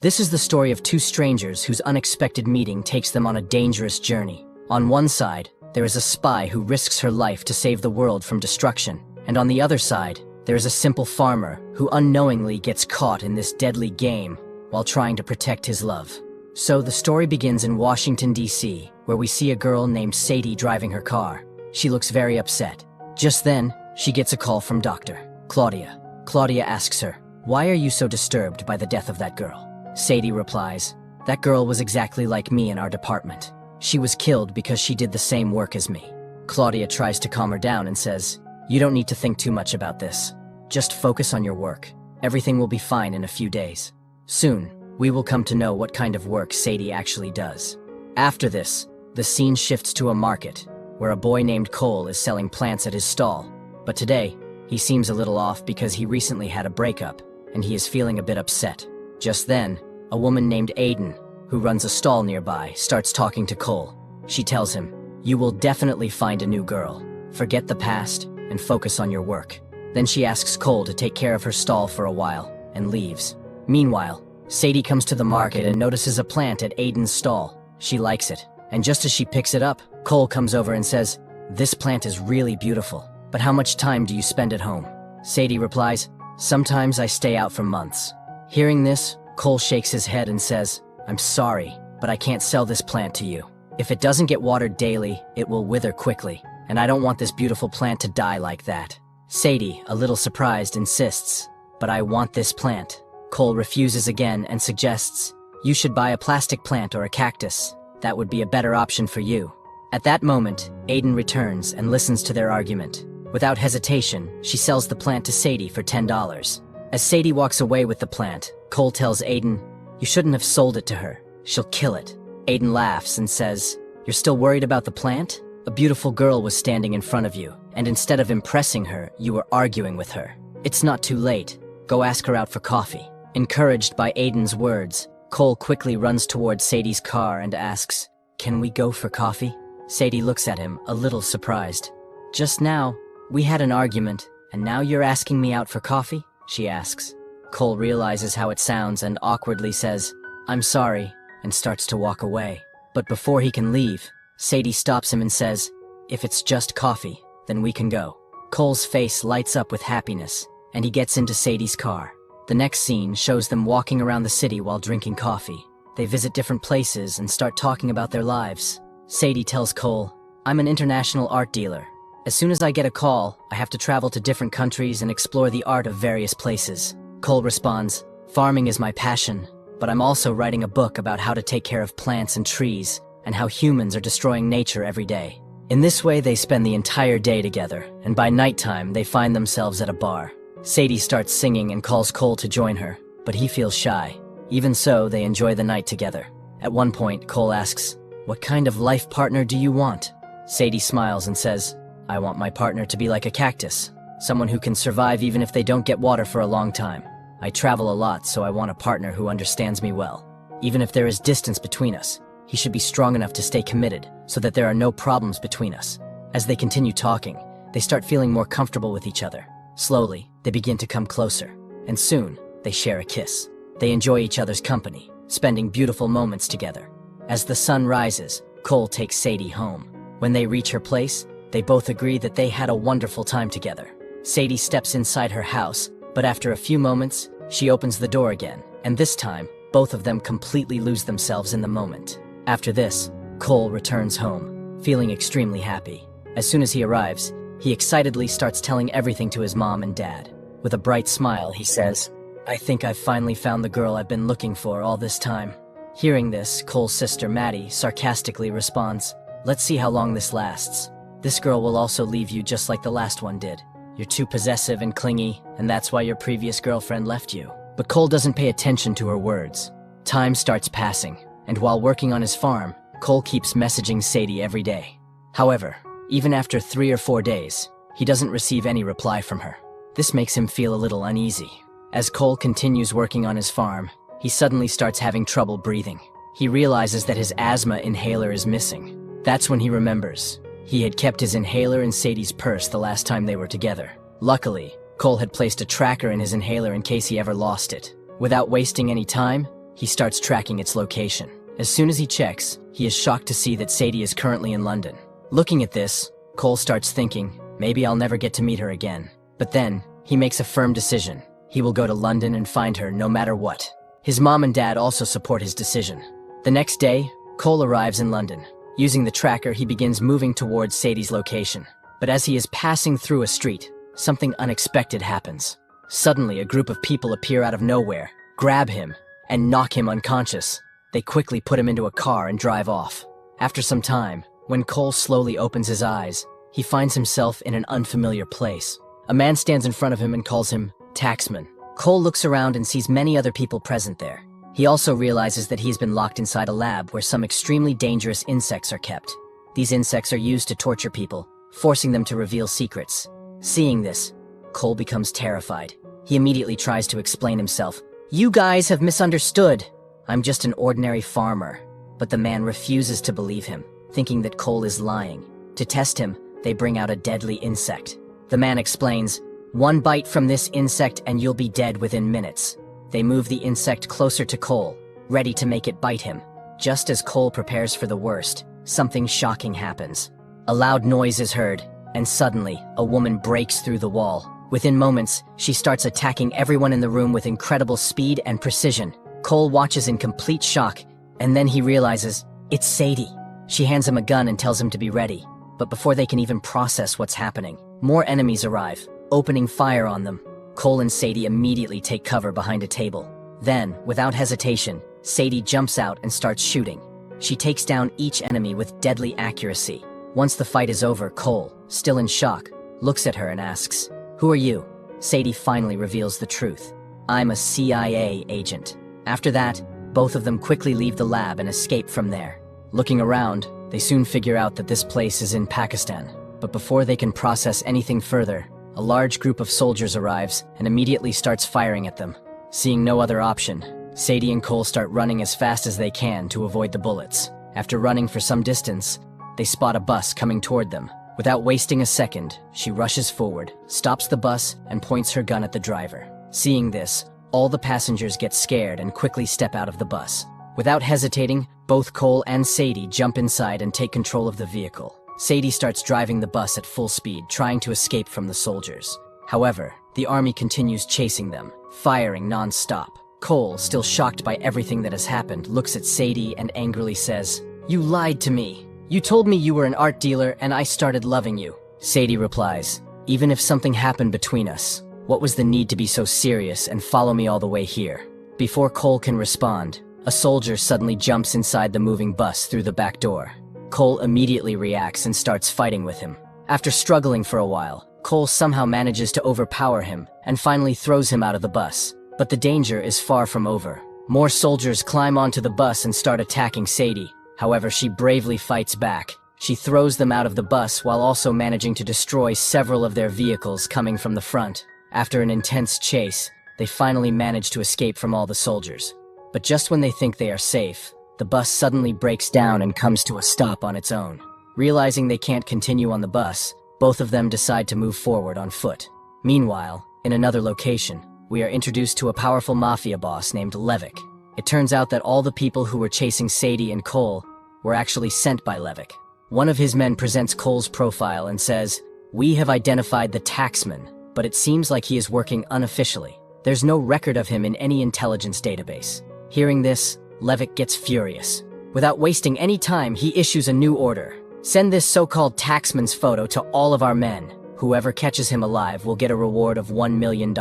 This is the story of two strangers whose unexpected meeting takes them on a dangerous journey. On one side, there is a spy who risks her life to save the world from destruction. And on the other side, there is a simple farmer who unknowingly gets caught in this deadly game while trying to protect his love. So the story begins in Washington, D.C., where we see a girl named Sadie driving her car. She looks very upset. Just then, she gets a call from Dr. Claudia. Claudia asks her, "Why are you so disturbed by the death of that girl?" Sadie replies, "That girl was exactly like me in our department. She was killed because she did the same work as me." Claudia tries to calm her down and says, "You don't need to think too much about this. Just focus on your work. Everything will be fine in a few days. Soon, we will come to know what kind of work Sadie actually does." After this, the scene shifts to a market, where a boy named Cole is selling plants at his stall. But today, he seems a little off because he recently had a breakup, and he is feeling a bit upset. Just then, a woman named Aiden, who runs a stall nearby, starts talking to Cole. She tells him, "You will definitely find a new girl. Forget the past and focus on your work." Then she asks Cole to take care of her stall for a while and leaves. Meanwhile, Sadie comes to the market and notices a plant at Aiden's stall. She likes it, and just as she picks it up, Cole comes over and says, "This plant is really beautiful, but how much time do you spend at home?" Sadie replies, "Sometimes I stay out for months." Hearing this, Cole shakes his head and says, "I'm sorry, but I can't sell this plant to you. If it doesn't get watered daily, it will wither quickly, and I don't want this beautiful plant to die like that." Sadie, a little surprised, insists, "But I want this plant." Cole refuses again and suggests, "You should buy a plastic plant or a cactus. That would be a better option for you." At that moment, Aiden returns and listens to their argument. Without hesitation, she sells the plant to Sadie for $10. As Sadie walks away with the plant, Cole tells Aiden, "You shouldn't have sold it to her. She'll kill it." Aiden laughs and says, "You're still worried about the plant? A beautiful girl was standing in front of you, and instead of impressing her, you were arguing with her. It's not too late. Go ask her out for coffee." Encouraged by Aiden's words, Cole quickly runs towards Sadie's car and asks, "Can we go for coffee?" Sadie looks at him, a little surprised. "Just now, we had an argument, and now you're asking me out for coffee?" she asks. Cole realizes how it sounds and awkwardly says, "I'm sorry," and starts to walk away. But before he can leave, Sadie stops him and says, "If it's just coffee, then we can go." Cole's face lights up with happiness, and he gets into Sadie's car. The next scene shows them walking around the city while drinking coffee. They visit different places and start talking about their lives. Sadie tells Cole, "I'm an international art dealer. As soon as I get a call, I have to travel to different countries and explore the art of various places." Cole responds, "Farming is my passion, but I'm also writing a book about how to take care of plants and trees and how humans are destroying nature every day." In this way, they spend the entire day together, and by nighttime, they find themselves at a bar. Sadie starts singing and calls Cole to join her, but he feels shy. Even so, they enjoy the night together. At one point, Cole asks, "What kind of life partner do you want?" Sadie smiles and says, "I want my partner to be like a cactus, someone who can survive even if they don't get water for a long time. I travel a lot, so I want a partner who understands me well. Even if there is distance between us, he should be strong enough to stay committed so that there are no problems between us." As they continue talking, they start feeling more comfortable with each other. Slowly, they begin to come closer, and soon, they share a kiss. They enjoy each other's company, spending beautiful moments together. As the sun rises, Cole takes Sadie home. When they reach her place, they both agree that they had a wonderful time together. Sadie steps inside her house, but after a few moments, she opens the door again, and this time, both of them completely lose themselves in the moment. After this, Cole returns home, feeling extremely happy. As soon as he arrives, he excitedly starts telling everything to his mom and dad. With a bright smile, he says, "I think I've finally found the girl I've been looking for all this time." Hearing this, Cole's sister Maddie sarcastically responds, "Let's see how long this lasts. This girl will also leave you just like the last one did. You're too possessive and clingy, and that's why your previous girlfriend left you." But Cole doesn't pay attention to her words. Time starts passing, and while working on his farm, Cole keeps messaging Sadie every day. However, even after 3 or 4 days, he doesn't receive any reply from her. This makes him feel a little uneasy. As Cole continues working on his farm, he suddenly starts having trouble breathing. He realizes that his asthma inhaler is missing. That's when he remembers. He had kept his inhaler in Sadie's purse the last time they were together. Luckily, Cole had placed a tracker in his inhaler in case he ever lost it. Without wasting any time, he starts tracking its location. As soon as he checks, he is shocked to see that Sadie is currently in London. Looking at this, Cole starts thinking, maybe I'll never get to meet her again. But then, he makes a firm decision. He will go to London and find her no matter what. His mom and dad also support his decision. The next day, Cole arrives in London. Using the tracker, he begins moving towards Sadie's location. But as he is passing through a street, something unexpected happens. Suddenly, a group of people appear out of nowhere, grab him, and knock him unconscious. They quickly put him into a car and drive off. After some time, when Cole slowly opens his eyes, he finds himself in an unfamiliar place. A man stands in front of him and calls him Taxman. Cole looks around and sees many other people present there. He also realizes that he's been locked inside a lab where some extremely dangerous insects are kept. These insects are used to torture people, forcing them to reveal secrets. Seeing this, Cole becomes terrified. He immediately tries to explain himself. "You guys have misunderstood. I'm just an ordinary farmer." But the man refuses to believe him, thinking that Cole is lying. To test him, they bring out a deadly insect. The man explains, "One bite from this insect and you'll be dead within minutes." They move the insect closer to Cole, ready to make it bite him. Just as Cole prepares for the worst, something shocking happens. A loud noise is heard, and suddenly, a woman breaks through the wall. Within moments, she starts attacking everyone in the room with incredible speed and precision. Cole watches in complete shock, and then he realizes, it's Sadie. She hands him a gun and tells him to be ready. But before they can even process what's happening, more enemies arrive, opening fire on them. Cole and Sadie immediately take cover behind a table. Then, without hesitation, Sadie jumps out and starts shooting. She takes down each enemy with deadly accuracy. Once the fight is over, Cole, still in shock, looks at her and asks, "Who are you?" Sadie finally reveals the truth. "I'm a CIA agent." After that, both of them quickly leave the lab and escape from there. Looking around, they soon figure out that this place is in Pakistan. But before they can process anything further, a large group of soldiers arrives and immediately starts firing at them. Seeing no other option, Sadie and Cole start running as fast as they can to avoid the bullets. After running for some distance, they spot a bus coming toward them. Without wasting a second, she rushes forward, stops the bus, and points her gun at the driver. Seeing this, all the passengers get scared and quickly step out of the bus. Without hesitating, both Cole and Sadie jump inside and take control of the vehicle. Sadie starts driving the bus at full speed, trying to escape from the soldiers. However, the army continues chasing them, firing non-stop. Cole, still shocked by everything that has happened, looks at Sadie and angrily says, "You lied to me. You told me you were an art dealer and I started loving you." Sadie replies, "Even if something happened between us, what was the need to be so serious and follow me all the way here?" Before Cole can respond, a soldier suddenly jumps inside the moving bus through the back door. Cole immediately reacts and starts fighting with him. After struggling for a while, Cole somehow manages to overpower him and finally throws him out of the bus. But the danger is far from over. More soldiers climb onto the bus and start attacking Sadie. However, she bravely fights back. She throws them out of the bus while also managing to destroy several of their vehicles coming from the front. After an intense chase, they finally manage to escape from all the soldiers. But just when they think they are safe, the bus suddenly breaks down and comes to a stop on its own. Realizing they can't continue on the bus, both of them decide to move forward on foot. Meanwhile, in another location, we are introduced to a powerful mafia boss named Levick. It turns out that all the people who were chasing Sadie and Cole were actually sent by Levick. One of his men presents Cole's profile and says, "We have identified the taxman, but it seems like he is working unofficially. There's no record of him in any intelligence database." Hearing this, Levick gets furious. Without wasting any time, he issues a new order. "Send this so-called taxman's photo to all of our men. Whoever catches him alive will get a reward of $1 million.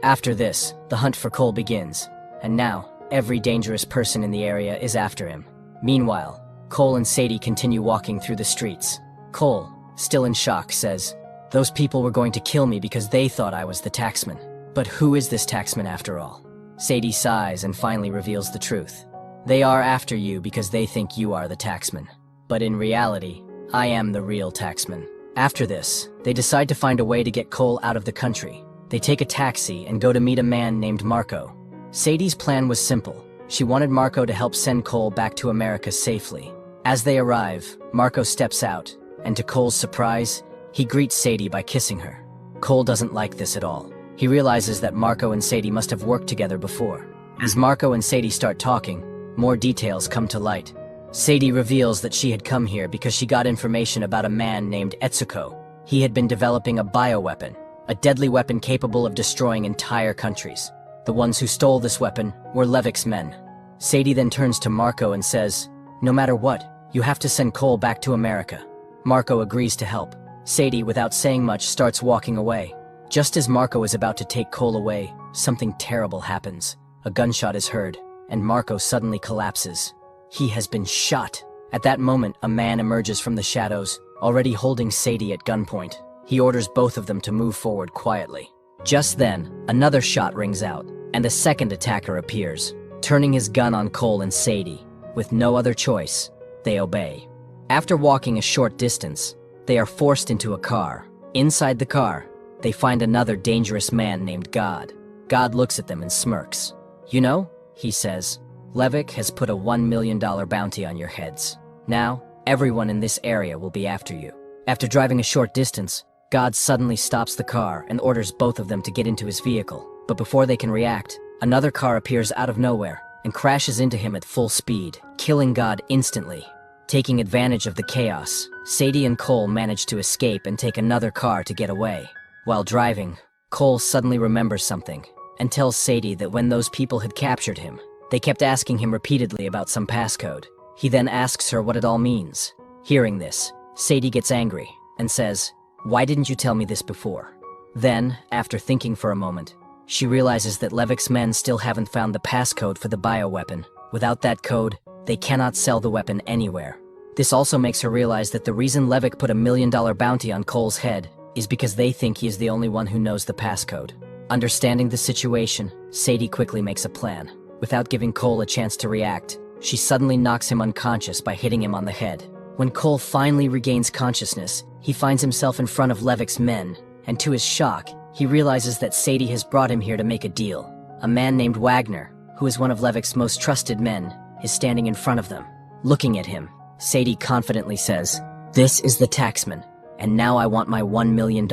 After this, the hunt for Cole begins, and now, every dangerous person in the area is after him. Meanwhile, Cole and Sadie continue walking through the streets. Cole, still in shock, says, "Those people were going to kill me because they thought I was the taxman. But who is this taxman after all?" Sadie sighs and finally reveals the truth. "They are after you because they think you are the taxman. But in reality, I am the real taxman." After this, they decide to find a way to get Cole out of the country. They take a taxi and go to meet a man named Marco. Sadie's plan was simple. She wanted Marco to help send Cole back to America safely. As they arrive, Marco steps out, and to Cole's surprise, he greets Sadie by kissing her. Cole doesn't like this at all. He realizes that Marco and Sadie must have worked together before. As Marco and Sadie start talking, more details come to light. Sadie reveals that she had come here because she got information about a man named Etsuko. He had been developing a bioweapon, a deadly weapon capable of destroying entire countries. The ones who stole this weapon were Levik's men. Sadie then turns to Marco and says, "No matter what, you have to send Cole back to America." Marco agrees to help. Sadie, without saying much, starts walking away. Just as Marco is about to take Cole away, something terrible happens. A gunshot is heard, and Marco suddenly collapses. He has been shot. At that moment, a man emerges from the shadows, already holding Sadie at gunpoint. He orders both of them to move forward quietly. Just then, another shot rings out, and a second attacker appears, turning his gun on Cole and Sadie. With no other choice, they obey. After walking a short distance, they are forced into a car. Inside the car, they find another dangerous man named God. God looks at them and smirks. "You know," he says, "Levik has put a $1 million bounty on your heads. Now, everyone in this area will be after you." After driving a short distance, God suddenly stops the car and orders both of them to get into his vehicle. But before they can react, another car appears out of nowhere and crashes into him at full speed, killing God instantly. Taking advantage of the chaos, Sadie and Cole manage to escape and take another car to get away. While driving, Cole suddenly remembers something and tells Sadie that when those people had captured him, they kept asking him repeatedly about some passcode. He then asks her what it all means. Hearing this, Sadie gets angry and says, "Why didn't you tell me this before?" Then, after thinking for a moment, she realizes that Levik's men still haven't found the passcode for the bioweapon. Without that code, they cannot sell the weapon anywhere. This also makes her realize that the reason Levik put a $1 million bounty on Cole's head is because they think he is the only one who knows the passcode. Understanding the situation, Sadie quickly makes a plan. Without giving Cole a chance to react, she suddenly knocks him unconscious by hitting him on the head. When Cole finally regains consciousness, he finds himself in front of Levik's men, and to his shock, he realizes that Sadie has brought him here to make a deal. A man named Wagner, who is one of Levik's most trusted men, is standing in front of them. Looking at him, Sadie confidently says, "This is the taxman, and now I want my $1 million.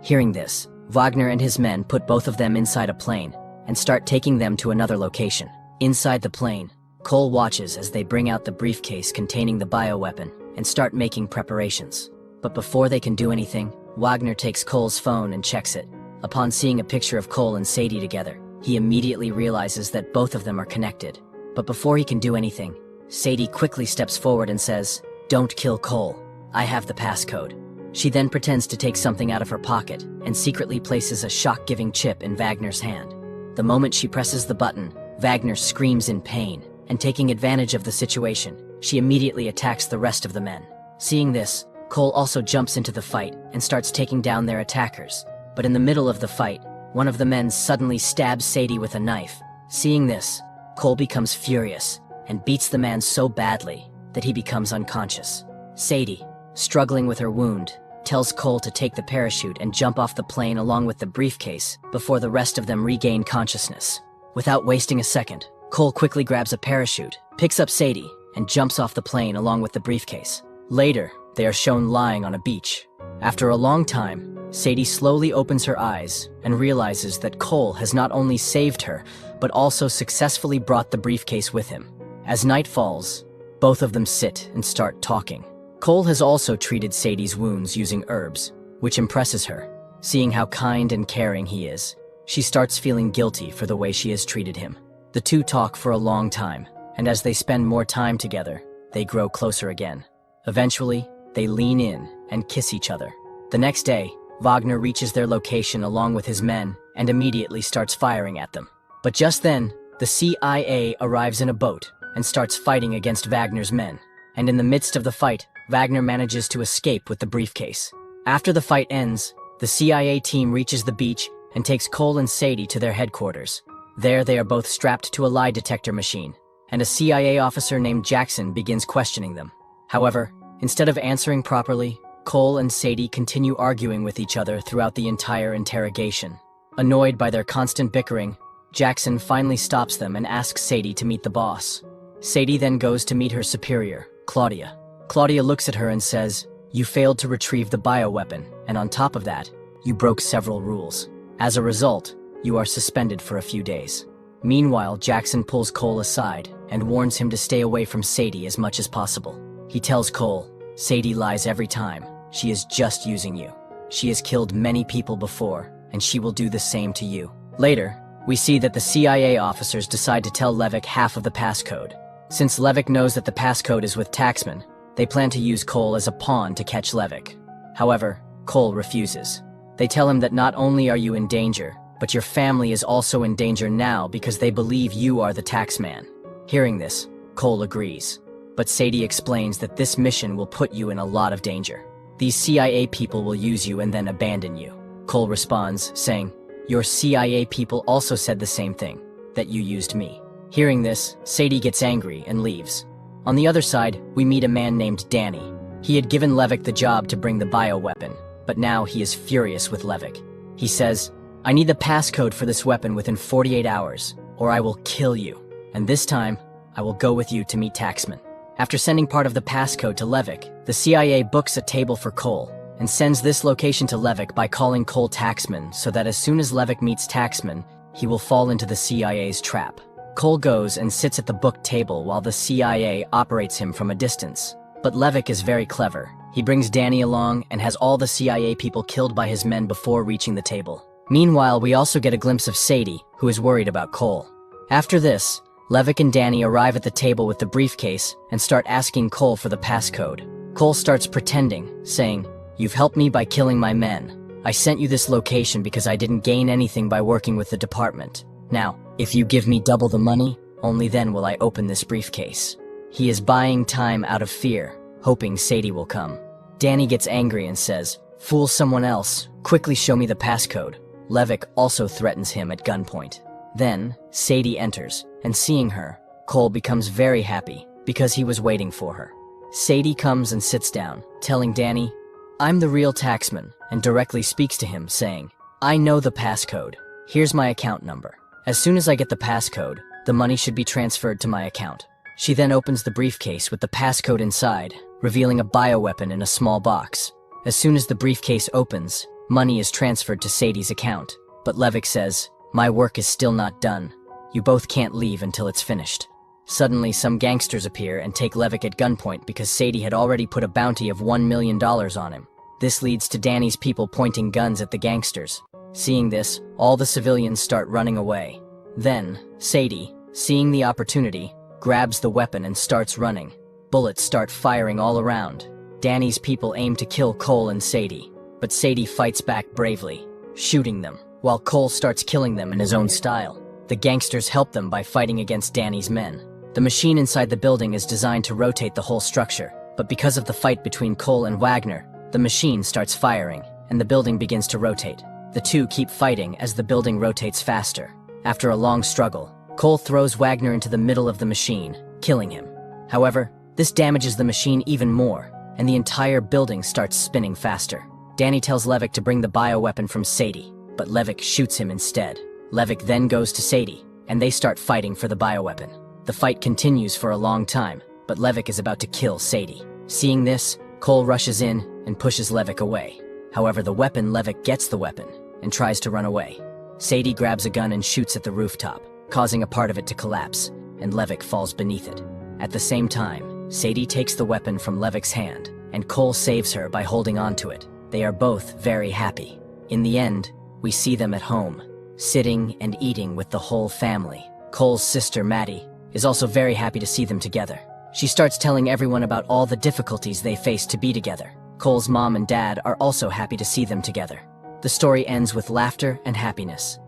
Hearing this, Wagner and his men put both of them inside a plane and start taking them to another location. Inside the plane, Cole watches as they bring out the briefcase containing the bioweapon and start making preparations. But before they can do anything, Wagner takes Cole's phone and checks it. Upon seeing a picture of Cole and Sadie together, he immediately realizes that both of them are connected. But before he can do anything, Sadie quickly steps forward and says, "Don't kill Cole. I have the passcode." She then pretends to take something out of her pocket and secretly places a shock-giving chip in Wagner's hand. The moment she presses the button, Wagner screams in pain, and taking advantage of the situation, she immediately attacks the rest of the men. Seeing this, Cole also jumps into the fight and starts taking down their attackers. But in the middle of the fight, one of the men suddenly stabs Sadie with a knife. Seeing this, Cole becomes furious and beats the man so badly that he becomes unconscious. Sadie, struggling with her wound, tells Cole to take the parachute and jump off the plane along with the briefcase before the rest of them regain consciousness. Without wasting a second, Cole quickly grabs a parachute, picks up Sadie, and jumps off the plane along with the briefcase. Later, they are shown lying on a beach. After a long time, Sadie slowly opens her eyes and realizes that Cole has not only saved her, but also successfully brought the briefcase with him. As night falls, both of them sit and start talking. Cole has also treated Sadie's wounds using herbs, which impresses her. Seeing how kind and caring he is, she starts feeling guilty for the way she has treated him. The two talk for a long time, and as they spend more time together, they grow closer again. Eventually, they lean in and kiss each other. The next day, Wagner reaches their location along with his men and immediately starts firing at them. But just then, the CIA arrives in a boat and starts fighting against Wagner's men. And in the midst of the fight, Wagner manages to escape with the briefcase. After the fight ends, the CIA team reaches the beach and takes Cole and Sadie to their headquarters. There they are both strapped to a lie detector machine, and a CIA officer named Jackson begins questioning them. However, instead of answering properly, Cole and Sadie continue arguing with each other throughout the entire interrogation. Annoyed by their constant bickering, Jackson finally stops them and asks Sadie to meet the boss. Sadie then goes to meet her superior, Claudia. Claudia looks at her and says, "You failed to retrieve the bioweapon, and on top of that, you broke several rules. As a result, you are suspended for a few days." Meanwhile, Jackson pulls Cole aside and warns him to stay away from Sadie as much as possible. He tells Cole, "Sadie lies every time. She is just using you. She has killed many people before, and she will do the same to you." Later, we see that the CIA officers decide to tell Levick half of the passcode. Since Levick knows that the passcode is with Taxman, they plan to use Cole as a pawn to catch Levick. However, Cole refuses. They tell him that not only are you in danger, but your family is also in danger now because they believe you are the taxman. Hearing this, Cole agrees. But Sadie explains that this mission will put you in a lot of danger. These CIA people will use you and then abandon you. Cole responds, saying, "Your CIA people also said the same thing, that you used me." Hearing this, Sadie gets angry and leaves. On the other side, we meet a man named Danny. He had given Levick the job to bring the bioweapon, but now he is furious with Levick. He says, "I need the passcode for this weapon within 48 hours, or I will kill you. And this time, I will go with you to meet Taxman." After sending part of the passcode to Levick, the CIA books a table for Cole and sends this location to Levick by calling Cole Taxman so that as soon as Levick meets Taxman, he will fall into the CIA's trap. Cole goes and sits at the book table while the CIA operates him from a distance. But Levick is very clever. He brings Danny along and has all the CIA people killed by his men before reaching the table. Meanwhile, we also get a glimpse of Sadie, who is worried about Cole. After this, Levick and Danny arrive at the table with the briefcase and start asking Cole for the passcode. Cole starts pretending, saying, "You've helped me by killing my men. I sent you this location because I didn't gain anything by working with the department. Now, if you give me double the money, only then will I open this briefcase." He is buying time out of fear, hoping Sadie will come. Danny gets angry and says, "Fool someone else, quickly show me the passcode." Levick also threatens him at gunpoint. Then, Sadie enters, and seeing her, Cole becomes very happy because he was waiting for her. Sadie comes and sits down, telling Danny, "I'm the real taxman," and directly speaks to him, saying, "I know the passcode. Here's my account number. As soon as I get the passcode, the money should be transferred to my account." She then opens the briefcase with the passcode inside, revealing a bioweapon in a small box. As soon as the briefcase opens, money is transferred to Sadie's account. But Levick says, "My work is still not done. You both can't leave until it's finished." Suddenly, some gangsters appear and take Levick at gunpoint because Sadie had already put a bounty of $1 million on him. This leads to Danny's people pointing guns at the gangsters. Seeing this, all the civilians start running away. Then, Sadie, seeing the opportunity, grabs the weapon and starts running. Bullets start firing all around. Danny's people aim to kill Cole and Sadie, but Sadie fights back bravely, shooting them, while Cole starts killing them in his own style. The gangsters help them by fighting against Danny's men. The machine inside the building is designed to rotate the whole structure, but because of the fight between Cole and Wagner, the machine starts firing, and the building begins to rotate. The two keep fighting as the building rotates faster. After a long struggle, Cole throws Wagner into the middle of the machine, killing him. However, this damages the machine even more, and the entire building starts spinning faster. Danny tells Levick to bring the bioweapon from Sadie, but Levick shoots him instead. Levick then goes to Sadie, and they start fighting for the bioweapon. The fight continues for a long time, but Levick is about to kill Sadie. Seeing this, Cole rushes in and pushes Levick away. However, Levick gets the weapon and tries to run away. Sadie grabs a gun and shoots at the rooftop, causing a part of it to collapse, and Levick falls beneath it. At the same time, Sadie takes the weapon from Levick's hand, and Cole saves her by holding on to it. They are both very happy. In the end, we see them at home, sitting and eating with the whole family. Cole's sister, Maddie, is also very happy to see them together. She starts telling everyone about all the difficulties they faced to be together. Cole's mom and dad are also happy to see them together. The story ends with laughter and happiness.